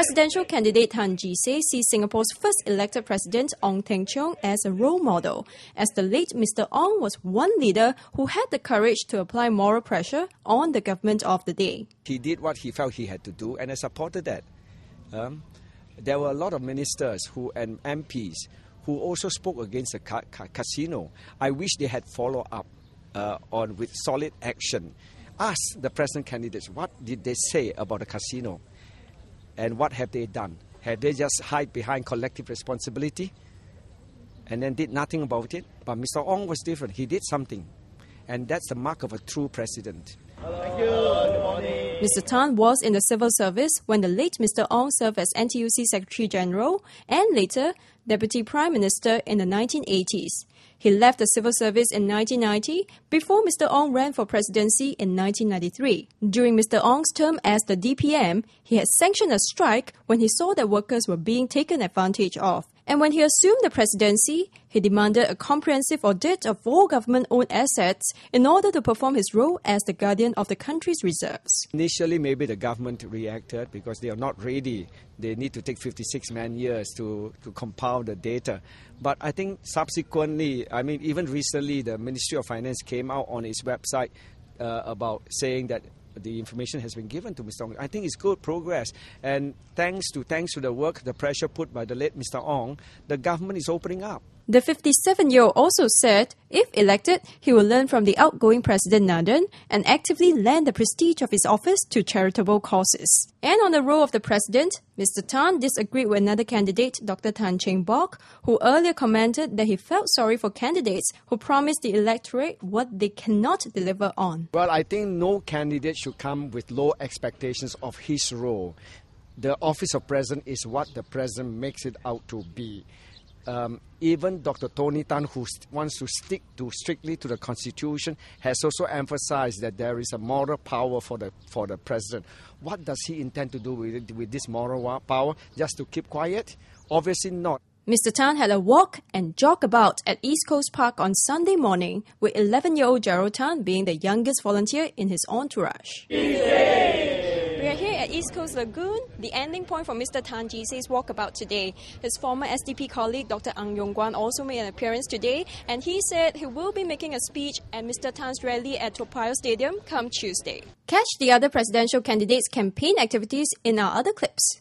Presidential candidate Tan Jee Say sees Singapore's first elected President Ong Teng Cheong as a role model, as the late Mr. Ong was one leader who had the courage to apply moral pressure on the government of the day. He did what he felt he had to do, and I supported that. There were a lot of ministers and MPs who also spoke against the casino. I wish they had followed up on with solid action. Ask the present candidates, what did they say about the casino? And what have they done? Have they just hide behind collective responsibility and then did nothing about it? But Mr. Ong was different. He did something. And that's the mark of a true president. Thank you. Good morning. Mr. Tan was in the civil service when the late Mr. Ong served as NTUC Secretary General and later Deputy Prime Minister in the 1980s. He left the civil service in 1990 before Mr. Ong ran for presidency in 1993. During Mr. Ong's term as the DPM, he had sanctioned a strike when he saw that workers were being taken advantage of. And when he assumed the presidency, he demanded a comprehensive audit of all government-owned assets in order to perform his role as the guardian of the country's reserves. Initially, maybe the government reacted because they are not ready. They need to take 56 man-years to compile the data. But I think subsequently, even recently, the Ministry of Finance came out on its website about saying that the information has been given to Mr. Ong. I think it's good progress. And thanks to the work, the pressure put by the late Mr. Ong, the government is opening up. The 57-year-old also said, if elected, he will learn from the outgoing President Nathan and actively lend the prestige of his office to charitable causes. And on the role of the president, Mr. Tan disagreed with another candidate, Dr. Tan Cheng Bok, who earlier commented that he felt sorry for candidates who promised the electorate what they cannot deliver on. Well, I think no candidate should come with low expectations of his role. The office of president is what the president makes it out to be. Even Dr. Tony Tan, who wants to stick strictly to the Constitution, has also emphasized that there is a moral power for the president. What does he intend to do with this moral power? Just to keep quiet? Obviously not. Mr. Tan had a walk and jog about at East Coast Park on Sunday morning, with 11-year-old Gerald Tan being the youngest volunteer in his entourage. We are here at East Coast Lagoon, the ending point for Mr. Tan Jee Say's walkabout today. His former SDP colleague Dr. Ang Yong Guan also made an appearance today, and he said he will be making a speech at Mr. Tan's rally at Toa Payoh Stadium come Tuesday. Catch the other presidential candidates' campaign activities in our other clips.